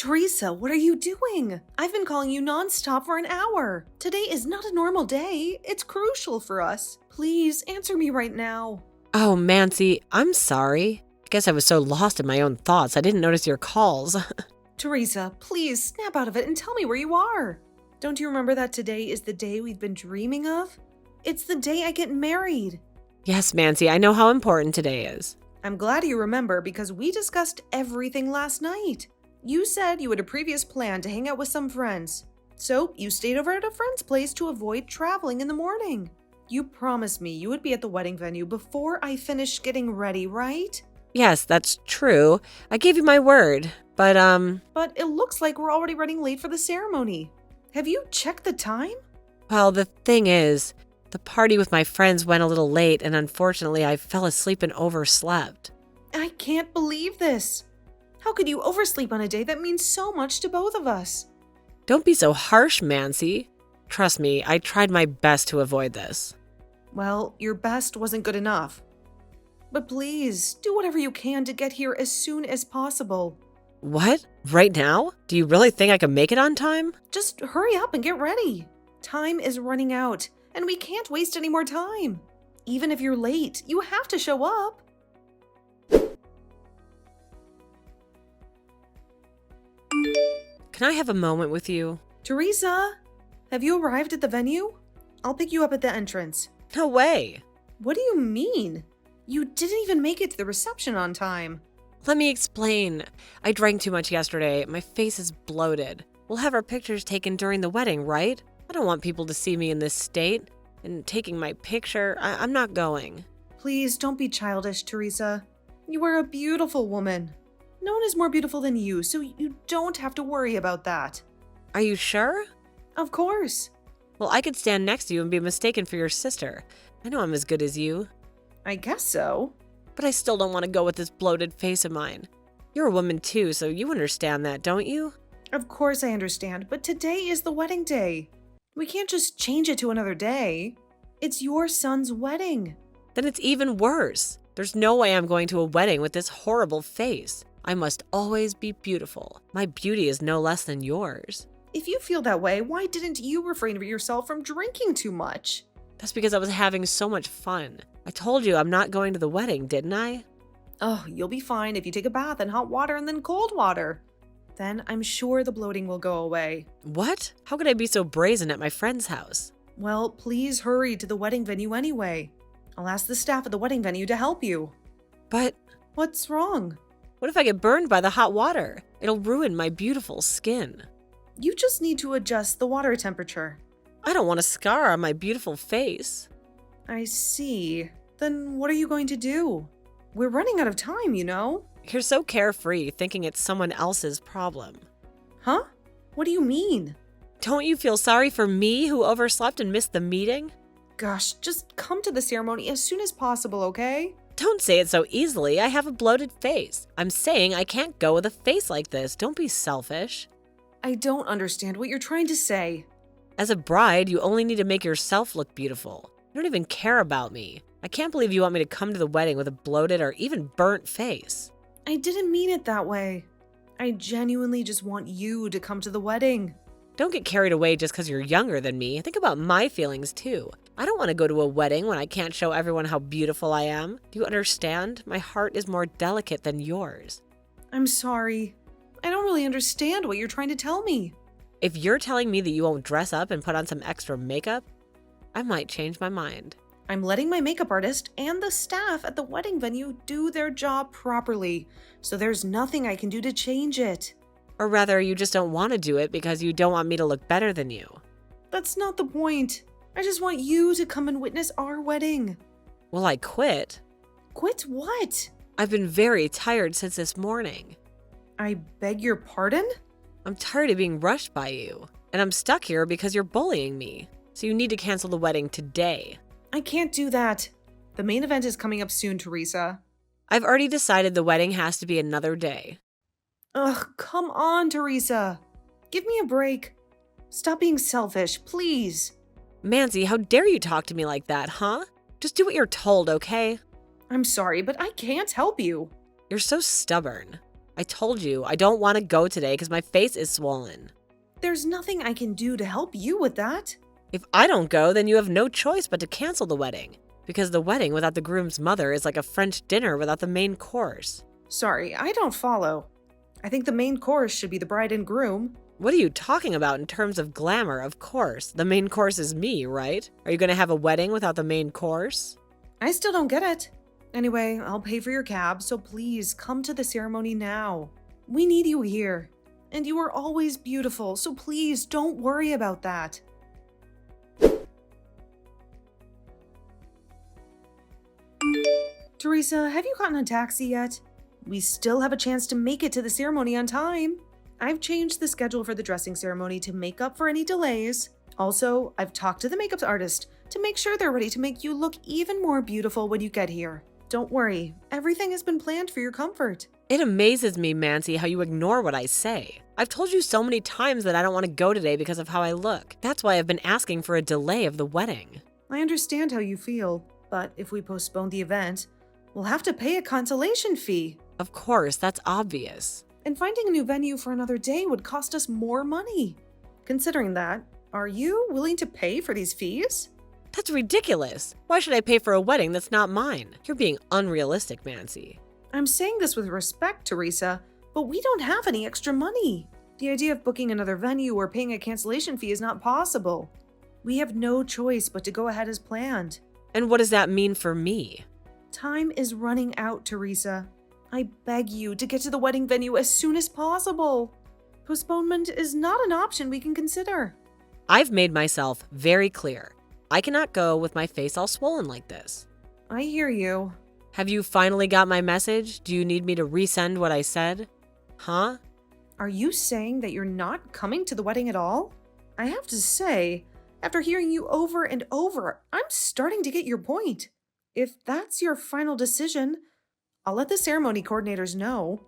Teresa, what are you doing? I've been calling you nonstop for an hour. Today is not a normal day. It's crucial for us. Please answer me right now. Oh, Mancy, I'm sorry. I guess I was so lost in my own thoughts I didn't notice your calls. Teresa, please snap out of it and tell me where you are. Don't you remember that today is the day we've been dreaming of? It's the day I get married. Yes, Mancy, I know how important today is. I'm glad you remember because we discussed everything last night. You said you had a previous plan to hang out with some friends. So you stayed over at a friend's place to avoid traveling in the morning. You promised me you would be at the wedding venue before I finished getting ready, right? Yes, that's true. I gave you my word, but But it looks like we're already running late for the ceremony. Have you checked the time? well, the thing is, the party with my friends went a little late and unfortunately I fell asleep and overslept. I can't believe this. How could you oversleep on a day that means so much to both of us? Don't be so harsh, Mancy. Trust me, I tried my best to avoid this. Well, your best wasn't good enough. But please, do whatever you can to get here as soon as possible. What? Right now? Do you really think I can make it on time? Just hurry up and get ready. Time is running out, and we can't waste any more time. Even if you're late, you have to show up. Can I have a moment with you? Teresa, have you arrived at the venue? I'll pick you up at the entrance. No way. What do you mean? You didn't even make it to the reception on time. Let me explain. I drank too much yesterday. My face is bloated. We'll have our pictures taken during the wedding, right? I don't want people to see me in this state. And taking my picture, I'm not going. Please don't be childish, Teresa. You are a beautiful woman. No one is more beautiful than you, so you don't have to worry about that. Are you sure? Of course. Well, I could stand next to you and be mistaken for your sister. I know I'm as good as you. I guess so. But I still don't want to go with this bloated face of mine. You're a woman too, so you understand that, don't you? Of course I understand, but today is the wedding day. We can't just change it to another day. It's your son's wedding. Then it's even worse. There's no way I'm going to a wedding with this horrible face. I must always be beautiful. My beauty is no less than yours. If you feel that way, why didn't you refrain yourself from drinking too much? That's because I was having so much fun. I told you I'm not going to the wedding, didn't I? Oh, you'll be fine if you take a bath in hot water and then cold water. Then I'm sure the bloating will go away. What? How could I be so brazen at my friend's house? Well, please hurry to the wedding venue anyway. I'll ask the staff at the wedding venue to help you. But What's wrong? what if I get burned by the hot water? It'll ruin my beautiful skin. You just need to adjust the water temperature. I don't want a scar on my beautiful face. I see. Then what are you going to do? We're running out of time, you know? You're so carefree, thinking it's someone else's problem. Huh? What do you mean? Don't you feel sorry for me who overslept and missed the meeting? Gosh, just come to the ceremony as soon as possible, okay? Don't say it so easily. I have a bloated face. I'm saying I can't go with a face like this. Don't be selfish. I don't understand what you're trying to say. As a bride, you only need to make yourself look beautiful. You don't even care about me. I can't believe you want me to come to the wedding with a bloated or even burnt face. I didn't mean it that way. I genuinely just want you to come to the wedding. Don't get carried away just because you're younger than me. Think about my feelings too. I don't want to go to a wedding when I can't show everyone how beautiful I am. Do you understand? My heart is more delicate than yours. I'm sorry. I don't really understand what you're trying to tell me. If you're telling me that you won't dress up and put on some extra makeup, I might change my mind. I'm letting my makeup artist and the staff at the wedding venue do their job properly, so there's nothing I can do to change it. Or rather, you just don't want to do it because you don't want me to look better than you. That's not the point. I just want you to come and witness our wedding. Will I quit? Quit what? I've been very tired since this morning. I beg your pardon? I'm tired of being rushed by you, and I'm stuck here because you're bullying me. So you need to cancel the wedding today. I can't do that. The main event is coming up soon, Teresa. I've already decided the wedding has to be another day. Ugh, come on, Teresa. Give me a break. Stop being selfish, please. Mancy, how dare you talk to me like that, huh? Just do what you're told, okay? I'm sorry, but I can't help you. You're so stubborn. I told you I don't want to go today because my face is swollen. There's nothing I can do to help you with that. If I don't go, then you have no choice but to cancel the wedding. Because the wedding without the groom's mother is like a French dinner without the main course. Sorry, I don't follow. I think the main course should be the bride and groom. What are you talking about in terms of glamour? Of course. The main course is me, right? Are you going to have a wedding without the main course? I still don't get it. Anyway, I'll pay for your cab, so please come to the ceremony now. We need you here. And you are always beautiful, so please don't worry about that. Teresa, have you gotten a taxi yet? We still have a chance to make it to the ceremony on time. I've changed the schedule for the dressing ceremony to make up for any delays. Also, I've talked to the makeup artist to make sure they're ready to make you look even more beautiful when you get here. Don't worry, everything has been planned for your comfort. It amazes me, Mancy, how you ignore what I say. I've told you so many times that I don't want to go today because of how I look. That's why I've been asking for a delay of the wedding. I understand how you feel, but if we postpone the event, we'll have to pay a cancellation fee. Of course, that's obvious. And finding a new venue for another day would cost us more money. Considering that, are you willing to pay for these fees? That's ridiculous. Why should I pay for a wedding that's not mine? You're being unrealistic, Mancy. I'm saying this with respect, Teresa, but we don't have any extra money. The idea of booking another venue or paying a cancellation fee is not possible. We have no choice but to go ahead as planned. And what does that mean for me? Time is running out, Teresa. I beg you to get to the wedding venue as soon as possible. Postponement is not an option we can consider. I've made myself very clear. I cannot go with my face all swollen like this. I hear you. Have you finally got my message? Do you need me to resend what I said? Huh? Are you saying that you're not coming to the wedding at all? I have to say, after hearing you over and over, I'm starting to get your point. If that's your final decision, I'll let the ceremony coordinators know.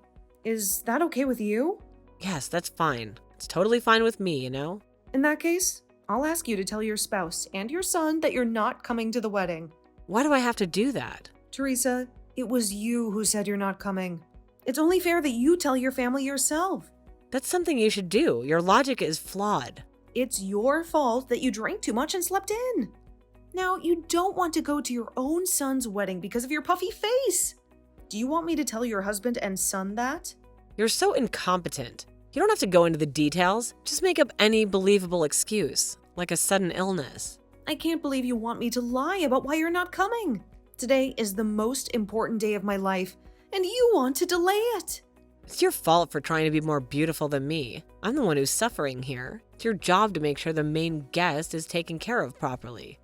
Is that okay with you? Yes, that's fine. It's totally fine with me, you know? In that case, I'll ask you to tell your spouse and your son that you're not coming to the wedding. Why do I have to do that? Teresa, it was you who said you're not coming. It's only fair that you tell your family yourself. That's something you should do. Your logic is flawed. It's your fault that you drank too much and slept in. Now, you don't want to go to your own son's wedding because of your puffy face. Do you want me to tell your husband and son that? You're so incompetent. You don't have to go into the details. Just make up any believable excuse, like a sudden illness. I can't believe you want me to lie about why you're not coming. Today is the most important day of my life, and you want to delay it. It's your fault for trying to be more beautiful than me. I'm the one who's suffering here. It's your job to make sure the main guest is taken care of properly.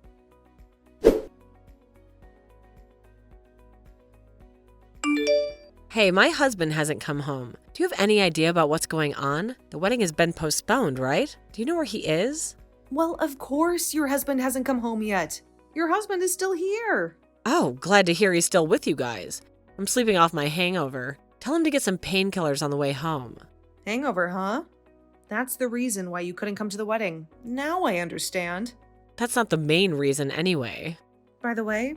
Hey, my husband hasn't come home. Do you have any idea about what's going on? The wedding has been postponed, right? Do you know where he is? Well, of course your husband hasn't come home yet. Your husband is still here. Oh, glad to hear he's still with you guys. I'm sleeping off my hangover. Tell him to get some painkillers on the way home. Hangover, huh? That's the reason why you couldn't come to the wedding. Now I understand. That's not the main reason anyway. By the way,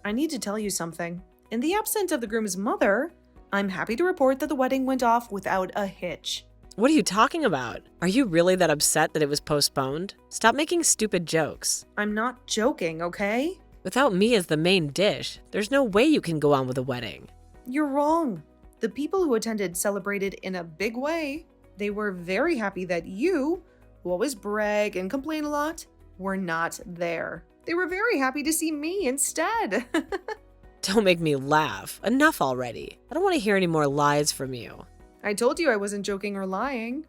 I need to tell you something. In the absence of the groom's mother, I'm happy to report that the wedding went off without a hitch. What are you talking about? Are you really that upset that it was postponed? Stop making stupid jokes. I'm not joking, okay? Without me as the main dish, there's no way you can go on with a wedding. You're wrong. The people who attended celebrated in a big way. They were very happy that you, who always brag and complain a lot, were not there. They were very happy to see me instead. Don't make me laugh. Enough already. I don't want to hear any more lies from you. I told you I wasn't joking or lying.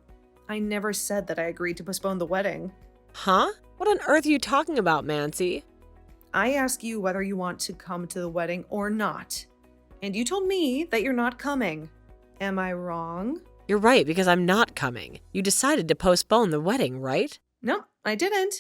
I never said that I agreed to postpone the wedding. Huh? What on earth are you talking about, Mancy? I ask you whether you want to come to the wedding or not. And you told me that you're not coming. Am I wrong? You're right, because I'm not coming. You decided to postpone the wedding, right? No, I didn't.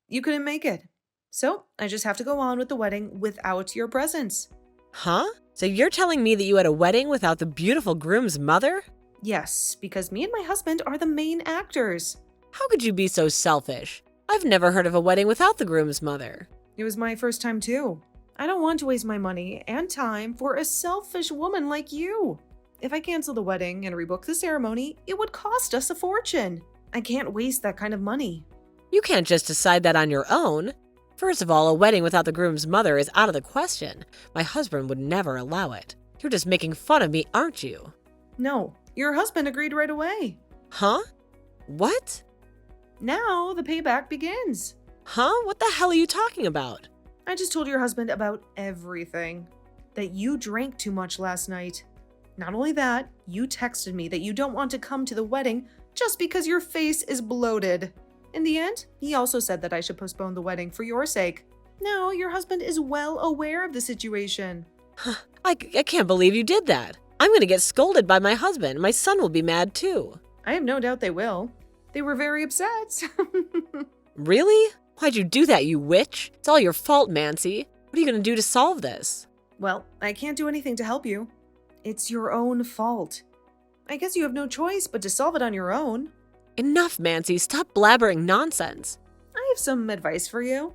You couldn't make it. So I just have to go on with the wedding without your presence. Huh? So you're telling me that you had a wedding without the beautiful groom's mother? Yes, because me and my husband are the main actors. How could you be so selfish? I've never heard of a wedding without the groom's mother. It was my first time too. I don't want to waste my money and time for a selfish woman like you. If I cancel the wedding and rebook the ceremony, it would cost us a fortune. I can't waste that kind of money. You can't just decide that on your own. First of all, a wedding without the groom's mother is out of the question. My husband would never allow it. You're just making fun of me, aren't you? No, your husband agreed right away. Huh? What? Now the payback begins. Huh? What the hell are you talking about? I just told your husband about everything. That you drank too much last night. Not only that, you texted me that you don't want to come to the wedding just because your face is bloated. In the end, he also said that I should postpone the wedding for your sake. Now, your husband is well aware of the situation. I can't believe you did that. I'm gonna get scolded by my husband. My son will be mad too. I have no doubt they will. They were very upset. Really? Why'd you do that, you witch? It's all your fault, Mancy. What are you gonna do to solve this? Well, I can't do anything to help you. It's your own fault. I guess you have no choice but to solve it on your own. Enough, Mancy. Stop blabbering nonsense. I have some advice for you.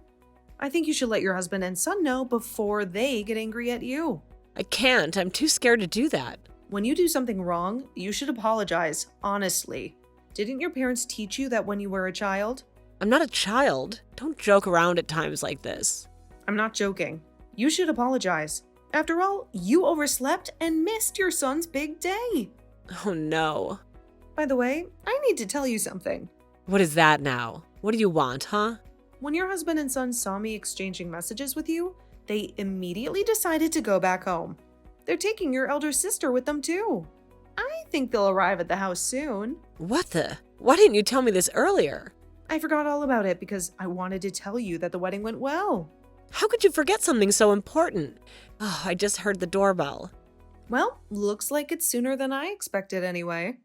I think you should let your husband and son know before they get angry at you. I can't. I'm too scared to do that. When you do something wrong, you should apologize, honestly. Didn't your parents teach you that when you were a child? I'm not a child. Don't joke around at times like this. I'm not joking. You should apologize. After all, you overslept and missed your son's big day. Oh no. By the way, I need to tell you something. What is that now? What do you want, huh? When your husband and son saw me exchanging messages with you, they immediately decided to go back home. They're taking your elder sister with them too. I think they'll arrive at the house soon. What the? Why didn't you tell me this earlier? I forgot all about it because I wanted to tell you that the wedding went well. How could you forget something so important? Oh, I just heard the doorbell. Well, looks like it's sooner than I expected anyway.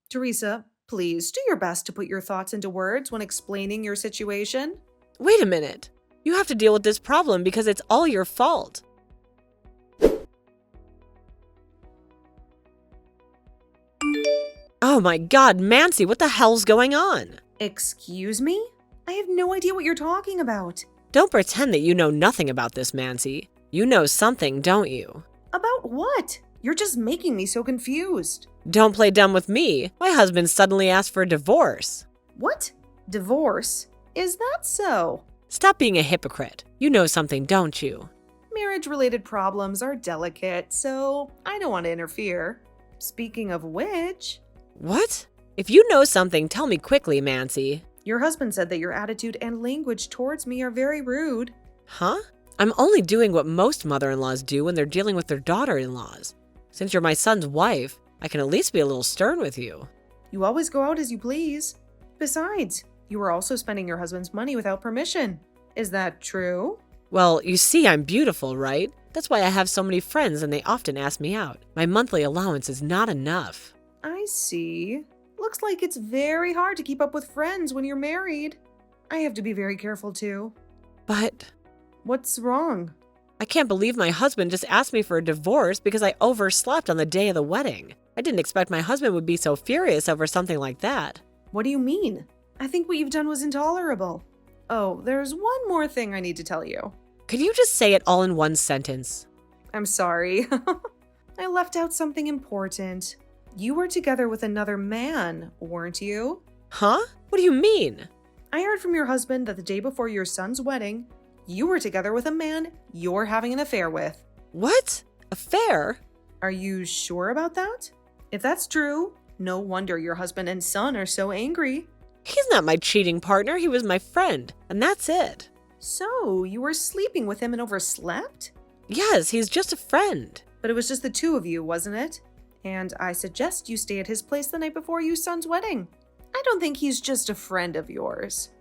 Teresa, please do your best to put your thoughts into words when explaining your situation. Wait a minute. You have to deal with this problem because it's all your fault. Oh my God, Mancy, what the hell's going on? Excuse me? I have no idea what you're talking about. Don't pretend that you know nothing about this, Mancy. You know something, don't you? About what? You're just making me so confused. Don't play dumb with me. My husband suddenly asked for a divorce. What? Divorce? Is that so? Stop being a hypocrite. You know something, don't you? Marriage-related problems are delicate, so I don't want to interfere. Speaking of which... What? If you know something, tell me quickly, Mancy. Your husband said that your attitude and language towards me are very rude. Huh? I'm only doing what most mother-in-laws do when they're dealing with their daughter-in-laws. Since you're my son's wife, I can at least be a little stern with you. You always go out as you please. Besides, you were also spending your husband's money without permission. Is that true? Well, you see I'm beautiful, right? That's why I have so many friends and they often ask me out. My monthly allowance is not enough. I see. Looks like it's very hard to keep up with friends when you're married. I have to be very careful too. But... What's wrong? I can't believe my husband just asked me for a divorce because I overslept on the day of the wedding. I didn't expect my husband would be so furious over something like that. What do you mean? I think what you've done was intolerable. Oh, there's one more thing I need to tell you. Could you just say it all in one sentence? I'm sorry. I left out something important. You were together with another man, weren't you? Huh? What do you mean? I heard from your husband that the day before your son's wedding, you were together with a man you're having an affair with. What? Affair? Are you sure about that? If that's true, no wonder your husband and son are so angry. He's not my cheating partner. He was my friend, and that's it. So, you were sleeping with him and overslept? Yes, he's just a friend. But it was just the two of you, wasn't it? And I suggest you stay at his place the night before your son's wedding. I don't think he's just a friend of yours.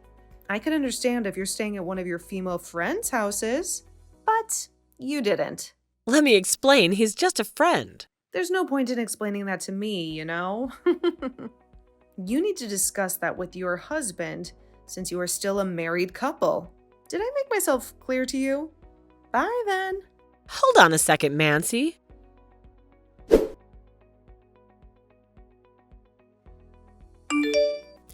I could understand if you're staying at one of your female friends' houses, but you didn't. Let me explain. He's just a friend. There's no point in explaining that to me, you know? You need to discuss that with your husband, since you are still a married couple. Did I make myself clear to you? Bye then. Hold on a second, Mancy.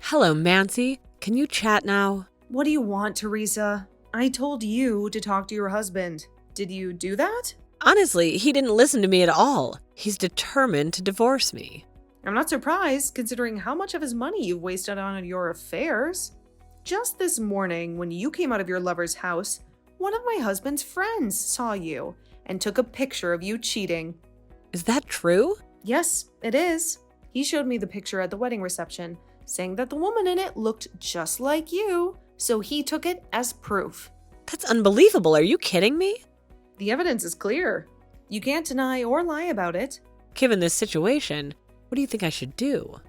Hello, Mancy. Can you chat now? What do you want, Teresa? I told you to talk to your husband. Did you do that? Honestly, he didn't listen to me at all. He's determined to divorce me. I'm not surprised, considering how much of his money you've wasted on your affairs. Just this morning, when you came out of your lover's house, one of my husband's friends saw you and took a picture of you cheating. Is that true? Yes, it is. He showed me the picture at the wedding reception, saying that the woman in it looked just like you, so he took it as proof. That's unbelievable. Are you kidding me? The evidence is clear. You can't deny or lie about it. Given this situation, what do you think I should do?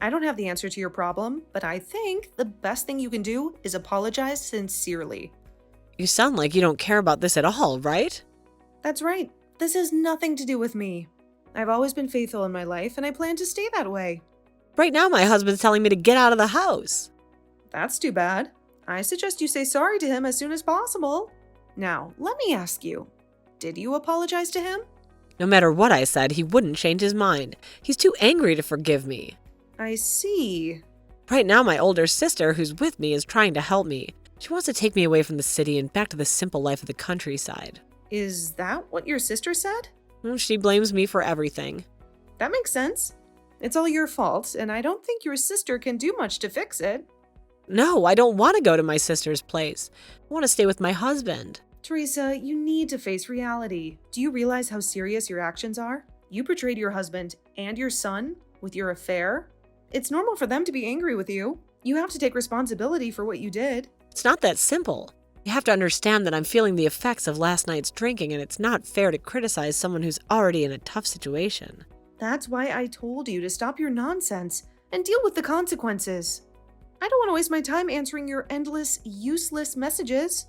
I don't have the answer to your problem, but I think the best thing you can do is apologize sincerely. You sound like you don't care about this at all, right? That's right. This has nothing to do with me. I've always been faithful in my life, and I plan to stay that way. Right now, my husband's telling me to get out of the house. That's too bad. I suggest you say sorry to him as soon as possible. Now, let me ask you, did you apologize to him? No matter what I said, he wouldn't change his mind. He's too angry to forgive me. I see. Right now, my older sister, who's with me, is trying to help me. She wants to take me away from the city and back to the simple life of the countryside. Is that what your sister said? She blames me for everything. That makes sense. It's all your fault, and I don't think your sister can do much to fix it. No, I don't want to go to my sister's place. I want to stay with my husband. Teresa, you need to face reality. Do you realize how serious your actions are? You betrayed your husband and your son with your affair. It's normal for them to be angry with you. You have to take responsibility for what you did. It's not that simple. You have to understand that I'm feeling the effects of last night's drinking, and it's not fair to criticize someone who's already in a tough situation. That's why I told you to stop your nonsense and deal with the consequences. I don't want to waste my time answering your endless, useless messages.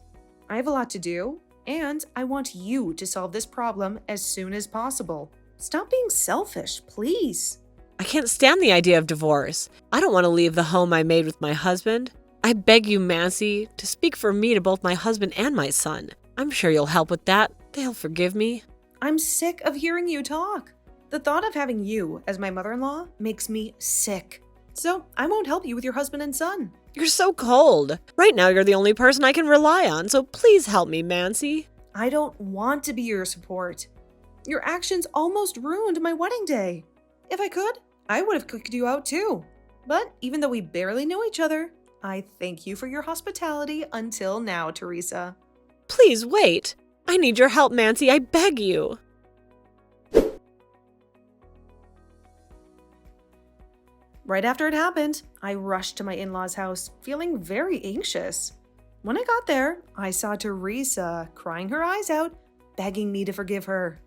I have a lot to do, and I want you to solve this problem as soon as possible. Stop being selfish, please. I can't stand the idea of divorce. I don't want to leave the home I made with my husband. I beg you, Mancy, to speak for me to both my husband and my son. I'm sure you'll help with that. They'll forgive me. I'm sick of hearing you talk. The thought of having you as my mother-in-law makes me sick. So I won't help you with your husband and son. You're so cold. Right now, you're the only person I can rely on, so please help me, Mancy. I don't want to be your support. Your actions almost ruined my wedding day. If I could, I would have kicked you out too. But even though we barely know each other, I thank you for your hospitality until now, Teresa. Please wait. I need your help, Mancy. I beg you. Right after it happened, I rushed to my in-laws' house, feeling very anxious. When I got there, I saw Teresa crying her eyes out, begging me to forgive her.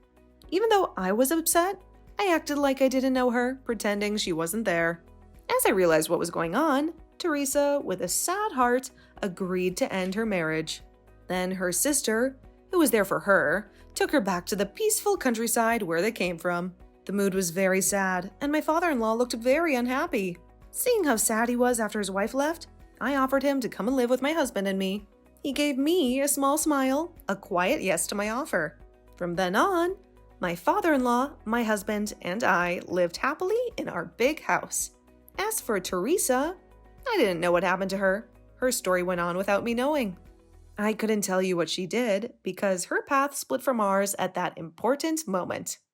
Even though I was upset, I acted like I didn't know her, pretending she wasn't there. As I realized what was going on, Teresa, with a sad heart, agreed to end her marriage. Then her sister, who was there for her, took her back to the peaceful countryside where they came from. The mood was very sad, and my father-in-law looked very unhappy. Seeing how sad he was after his wife left, I offered him to come and live with my husband and me. He gave me a small smile, a quiet yes to my offer. From then on, my father-in-law, my husband, and I lived happily in our big house. As for Teresa, I didn't know what happened to her. Her story went on without me knowing. I couldn't tell you what she did because her path split from ours at that important moment.